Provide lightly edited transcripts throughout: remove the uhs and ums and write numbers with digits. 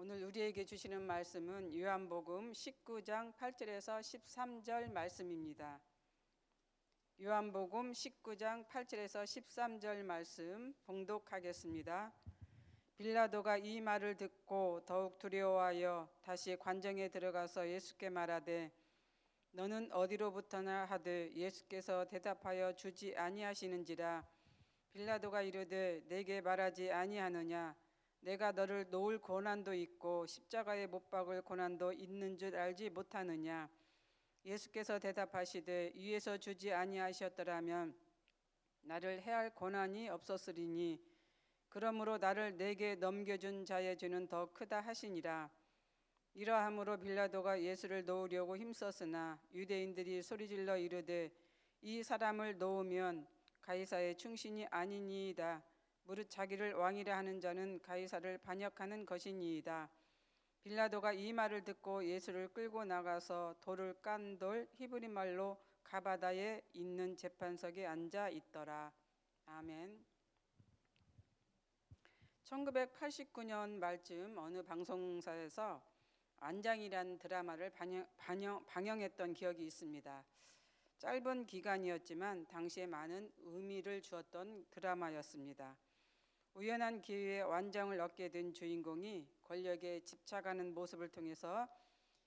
오늘 우리에게 주시는 말씀은 요한복음 19장 8절에서 13절 말씀입니다. 요한복음 19장 8절에서 13절 말씀 봉독하겠습니다. 빌라도가 이 말을 듣고 더욱 두려워하여 다시 관정에 들어가서 예수께 말하되 너는 어디로부터나 하되 예수께서 대답하여 주지 아니하시는지라. 빌라도가 이르되 내게 말하지 아니하느냐. 내가 너를 놓을 고난도 있고 십자가에 못 박을 고난도 있는 줄 알지 못하느냐. 예수께서 대답하시되 위에서 주지 아니하셨더라면 나를 해할 고난이 없었으리니 그러므로 나를 내게 넘겨준 자의 죄는 더 크다 하시니라. 이러함으로 빌라도가 예수를 놓으려고 힘썼으나 유대인들이 소리질러 이르되 이 사람을 놓으면 가이사의 충신이 아니니이다. 무릇 자기를 왕이라 하는 자는 가이사를 반역하는 것이니이다. 빌라도가 이 말을 듣고 예수를 끌고 나가서 돌을 깐 돌 히브리 말로 가바다에 있는 재판석에 앉아 있더라. 아멘. 1989년 말쯤 어느 방송사에서 안장이란 드라마를 방영했던 기억이 있습니다. 짧은 기간이었지만 당시에 많은 의미를 주었던 드라마였습니다. 우연한 기회에 완장을 얻게 된 주인공이 권력에 집착하는 모습을 통해서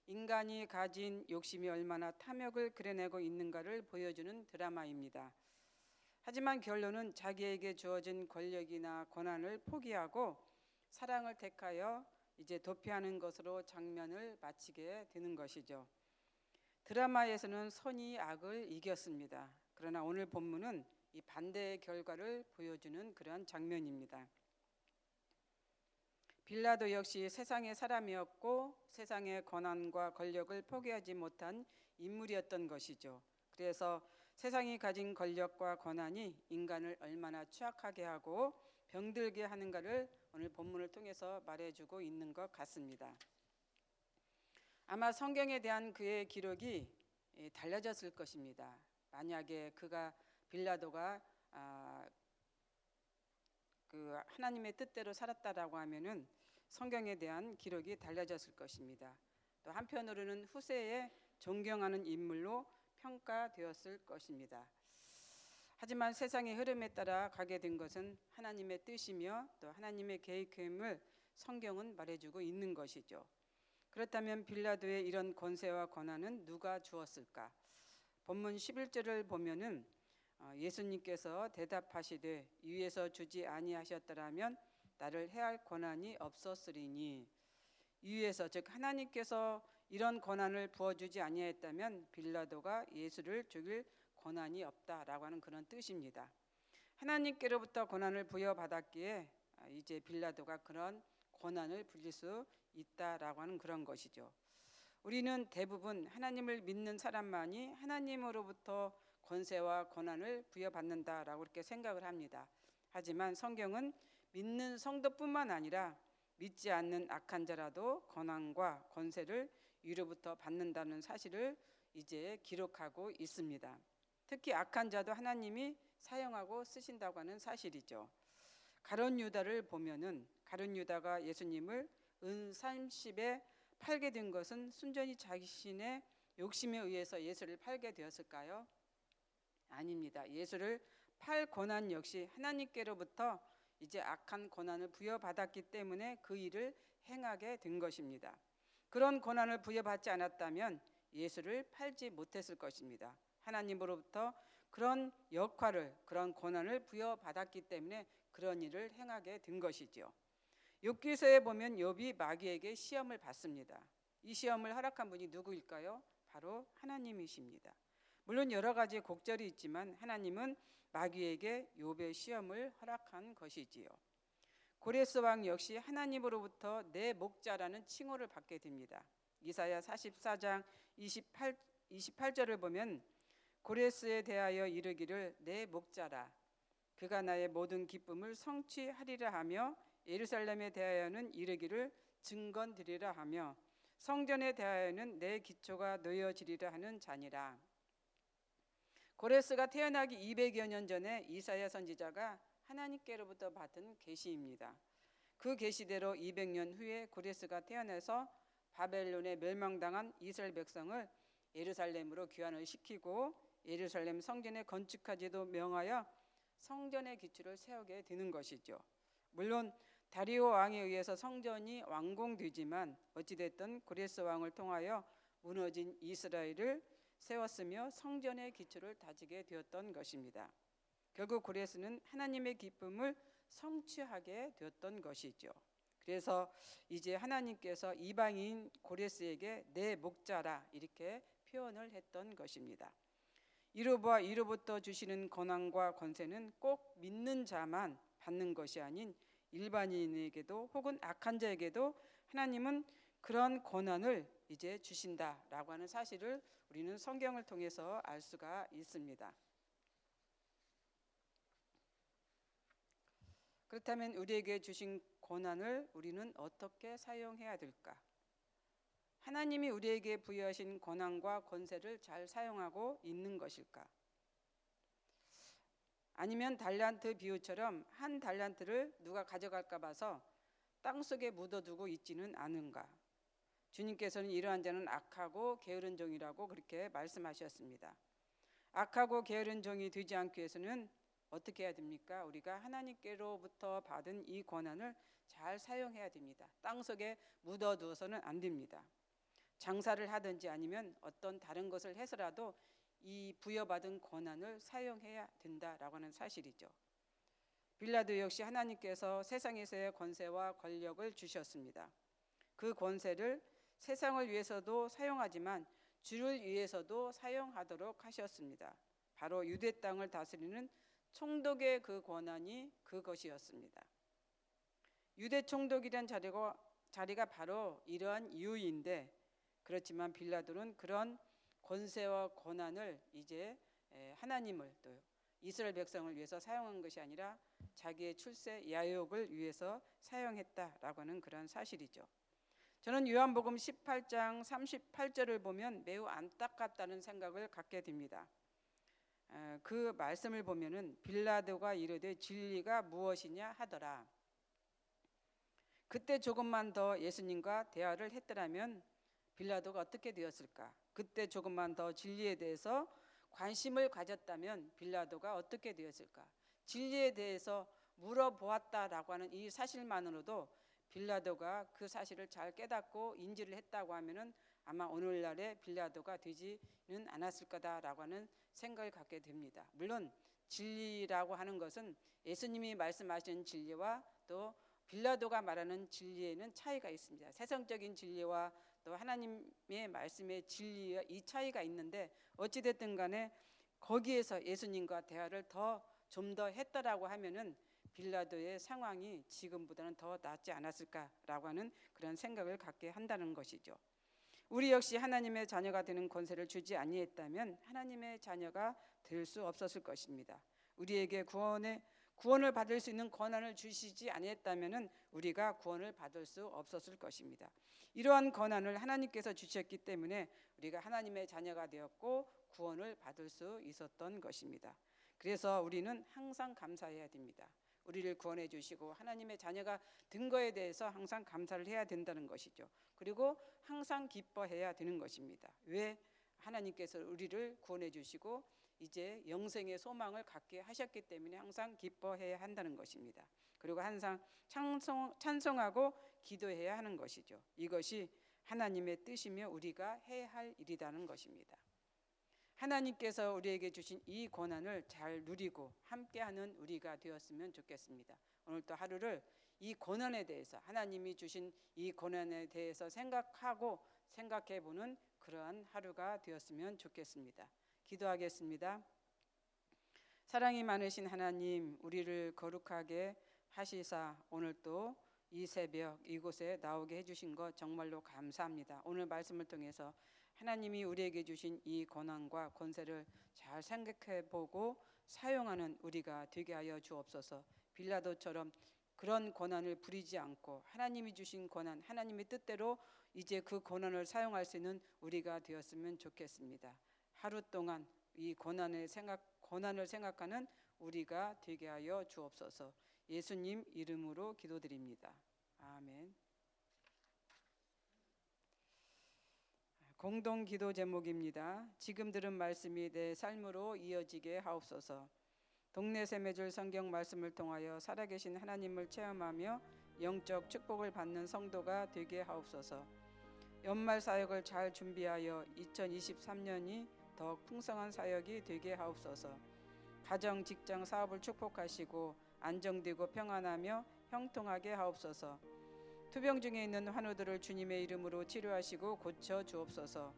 인간이 가진 욕심이 얼마나 탐욕을 그려내고 있는가를 보여주는 드라마입니다. 하지만 결론은 자기에게 주어진 권력이나 권한을 포기하고 사랑을 택하여 이제 도피하는 것으로 장면을 마치게 되는 것이죠. 드라마에서는 선이 악을 이겼습니다. 그러나 오늘 본문은 이 반대의 결과를 보여주는 그런 장면입니다. 빌라도 역시 세상의 사람이었고 세상의 권한과 권력을 포기하지 못한 인물이었던 것이죠. 그래서 세상이 가진 권력과 권한이 인간을 얼마나 취약하게 하고 병들게 하는가를 오늘 본문을 통해서 말해주고 있는 것 같습니다. 아마 성경에 대한 그의 기록이 달라졌을 것입니다. 만약에 빌라도가 그 하나님의 뜻대로 살았다라고 하면은 성경에 대한 기록이 달라졌을 것입니다. 또 한편으로는 후세에 존경하는 인물로 평가되었을 것입니다. 하지만 세상의 흐름에 따라 가게 된 것은 하나님의 뜻이며 또 하나님의 계획임을 성경은 말해주고 있는 것이죠. 그렇다면 빌라도의 이런 권세와 권한은 누가 주었을까? 본문 11절을 보면은 예수님께서 대답하시되 위에서 주지 아니하셨더라면 나를 해할 권한이 없었으리니. 위에서 즉 하나님께서 이런 권한을 부어주지 아니했다면 빌라도가 예수를 죽일 권한이 없다라고 하는 그런 뜻입니다. 하나님께로부터 권한을 부여받았기에 이제 빌라도가 그런 권한을 부릴 수 있다라고 하는 그런 것이죠. 우리는 대부분 하나님을 믿는 사람만이 하나님으로부터 권세와 권한을 부여받는다라고 이렇게 생각을 합니다. 하지만 성경은 믿는 성도뿐만 아니라 믿지 않는 악한 자라도 권한과 권세를 위로부터 받는다는 사실을 이제 기록하고 있습니다. 특히 악한 자도 하나님이 사용하고 쓰신다고 하는 사실이죠. 가룟 유다를 보면은 가룟 유다가 예수님을 은 30에 팔게 된 것은 순전히 자신의 욕심에 의해서 예수를 팔게 되었을까요? 아닙니다. 예수를 팔 권한 역시 하나님께로부터 이제 악한 권한을 부여받았기 때문에 그 일을 행하게 된 것입니다. 그런 권한을 부여받지 않았다면 예수를 팔지 못했을 것입니다. 하나님으로부터 그런 역할을, 그런 권한을 부여받았기 때문에 그런 일을 행하게 된 것이죠. 욥기서에 보면 욥이 마귀에게 시험을 받습니다. 이 시험을 허락한 분이 누구일까요? 바로 하나님이십니다. 물론 여러 가지 곡절이 있지만 하나님은 마귀에게 욥의 시험을 허락한 것이지요. 고레스 왕 역시 하나님으로부터 내 목자라는 칭호를 받게 됩니다. 이사야 44장 28절을 보면 고레스에 대하여 이르기를 내 목자라. 그가 나의 모든 기쁨을 성취하리라 하며 예루살렘에 대하여는 이르기를 증건드리라 하며 성전에 대하여는 내 기초가 놓여지리라 하는 자니라. 고레스가 태어나기 200여 년 전에 이사야 선지자가 하나님께로부터 받은 계시입니다. 그 계시대로 200년 후에 고레스가 태어나서 바벨론에 멸망당한 이스라엘 백성을 예루살렘으로 귀환을 시키고 예루살렘 성전에 건축하지도 명하여 성전의 기초를 세우게 되는 것이죠. 물론 다리오 왕에 의해서 성전이 완공되지만 어찌됐든 고레스 왕을 통하여 무너진 이스라엘을 세웠으며 성전의 기초를 다지게 되었던 것입니다. 결국 고레스는 하나님의 기쁨을 성취하게 되었던 것이죠. 그래서 이제 하나님께서 이방인 고레스에게 내 목자라 이렇게 표현을 했던 것입니다. 이로부터 주시는 권한과 권세는 꼭 믿는 자만 받는 것이 아닌 일반인에게도 혹은 악한 자에게도 하나님은 그런 권한을 이제 주신다라고 하는 사실을 우리는 성경을 통해서 알 수가 있습니다. 그렇다면 우리에게 주신 권한을 우리는 어떻게 사용해야 될까? 하나님이 우리에게 부여하신 권한과 권세를 잘 사용하고 있는 것일까? 아니면 달란트 비유처럼 한 달란트를 누가 가져갈까 봐서 땅속에 묻어두고 있지는 않은가? 주님께서는 이러한 자는 악하고 게으른 종이라고 그렇게 말씀하셨습니다. 악하고 게으른 종이 되지 않기 위해서는 어떻게 해야 됩니까? 우리가 하나님께로부터 받은 이 권한을 잘 사용해야 됩니다. 땅속에 묻어두어서는 안 됩니다. 장사를 하든지 아니면 어떤 다른 것을 해서라도 이 부여받은 권한을 사용해야 된다라고 하는 사실이죠. 빌라도 역시 하나님께서 세상에서의 권세와 권력을 주셨습니다. 그 권세를 세상을 위해서도 사용하지만 주를 위해서도 사용하도록 하셨습니다. 바로 유대 땅을 다스리는 총독의 그 권한이 그것이었습니다. 유대 총독이란 자리가 바로 이러한 이유인데, 그렇지만 빌라도는 그런 권세와 권한을 이제 하나님을 또 이스라엘 백성을 위해서 사용한 것이 아니라 자기의 출세 야욕을 위해서 사용했다라고 하는 그런 사실이죠. 저는 요한복음 18장 38절을 보면 매우 안타깝다는 생각을 갖게 됩니다. 그 말씀을 보면은 빌라도가 이르되 진리가 무엇이냐 하더라. 그때 조금만 더 예수님과 대화를 했더라면 빌라도가 어떻게 되었을까? 그때 조금만 더 진리에 대해서 관심을 가졌다면 빌라도가 어떻게 되었을까? 진리에 대해서 물어보았다라고 하는 이 사실만으로도 빌라도가 그 사실을 잘 깨닫고 인지를 했다고 하면은 아마 오늘날의 빌라도가 되지는 않았을 거다라고 하는 생각을 갖게 됩니다. 물론 진리라고 하는 것은 예수님이 말씀하신 진리와 또 빌라도가 말하는 진리에는 차이가 있습니다. 세상적인 진리와 또 하나님의 말씀의 진리와 이 차이가 있는데 어찌됐든 간에 거기에서 예수님과 대화를 좀 더 했다라고 하면은 빌라도의 상황이 지금보다는 더 낫지 않았을까라고 하는 그런 생각을 갖게 한다는 것이죠. 우리 역시 하나님의 자녀가 되는 권세를 주지 아니했다면 하나님의 자녀가 될 수 없었을 것입니다. 우리에게 구원을 받을 수 있는 권한을 주시지 아니했다면 우리가 구원을 받을 수 없었을 것입니다. 이러한 권한을 하나님께서 주셨기 때문에 우리가 하나님의 자녀가 되었고 구원을 받을 수 있었던 것입니다. 그래서 우리는 항상 감사해야 됩니다. 우리를 구원해 주시고 하나님의 자녀가 된 거에 대해서 항상 감사를 해야 된다는 것이죠. 그리고 항상 기뻐해야 되는 것입니다. 왜? 하나님께서 우리를 구원해 주시고 이제 영생의 소망을 갖게 하셨기 때문에 항상 기뻐해야 한다는 것입니다. 그리고 항상 찬송하고 기도해야 하는 것이죠. 이것이 하나님의 뜻이며 우리가 해야 할 일이라는 것입니다. 하나님께서 우리에게 주신 이 권한을 잘 누리고 함께하는 우리가 되었으면 좋겠습니다. 오늘도 하루를 이 권한에 대해서 하나님이 주신 이 권한에 대해서 생각해보는 그러한 하루가 되었으면 좋겠습니다. 기도하겠습니다. 사랑이 많으신 하나님, 우리를 거룩하게 하시사 오늘도 이 새벽 이곳에 나오게 해주신 것 정말로 감사합니다. 오늘 말씀을 통해서 하나님이 우리에게 주신 이 권한과 권세를 잘 생각해보고 사용하는 우리가 되게 하여 주옵소서. 빌라도처럼 그런 권한을 부리지 않고 하나님이 주신 권한, 하나님의 뜻대로 이제 그 권한을 사용할 수 있는 우리가 되었으면 좋겠습니다. 하루 동안 이 권한을 생각하는 우리가 되게 하여 주옵소서. 예수님 이름으로 기도드립니다. 아멘. 공동 기도 제목입니다. 지금 들은 말씀이 내 삶으로 이어지게 하옵소서. 동네 샘매줄 성경 말씀을 통하여 살아계신 하나님을 체험하며 영적 축복을 받는 성도가 되게 하옵소서. 연말 사역을 잘 준비하여 2023년이 더 풍성한 사역이 되게 하옵소서. 가정, 직장, 사업을 축복하시고 안정되고 평안하며 형통하게 하옵소서. 투병 중에 있는 환우들을 주님의 이름으로 치료하시고 고쳐 주옵소서.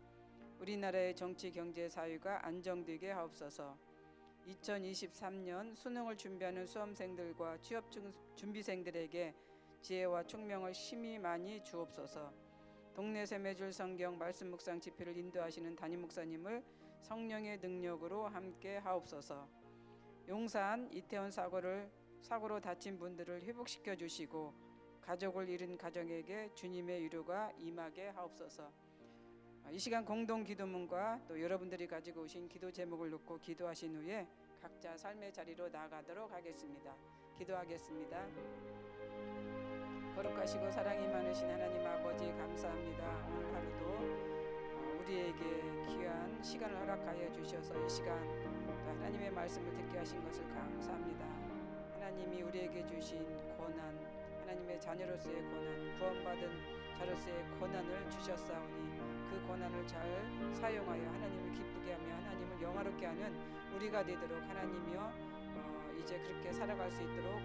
우리나라의 정치, 경제, 사회가 안정되게 하옵소서. 2023년 수능을 준비하는 수험생들과 취업 준비생들에게 지혜와 총명을 심히 많이 주옵소서. 동네 샘매줄 성경 말씀 묵상 집회를 인도하시는 담임 목사님을 성령의 능력으로 함께 하옵소서. 용산 이태원 사고로 다친 분들을 회복시켜 주시고 가족을 잃은 가정에게 주님의 위로가 임하게 하옵소서. 이 시간 공동 기도문과 또 여러분들이 가지고 오신 기도 제목을 놓고 기도하신 후에 각자 삶의 자리로 나아가도록 하겠습니다. 기도하겠습니다. 거룩하시고 사랑이 많으신 하나님 아버지 감사합니다. 오늘 하루도 우리에게 귀한 시간을 허락하여 주셔서 이 시간 또 하나님의 말씀을 듣게 하신 것을 감사합니다. 하나님이 우리에게 주신 고난, 하나님의 자녀로서의 고난, 구원받은 자로서의 고난을 주셨사오니 그 고난을 잘 사용하여 하나님을 기쁘게 하며 하나님을 영화롭게 하는 우리가 되도록 하나님이여 이제 그렇게 살아갈 수 있도록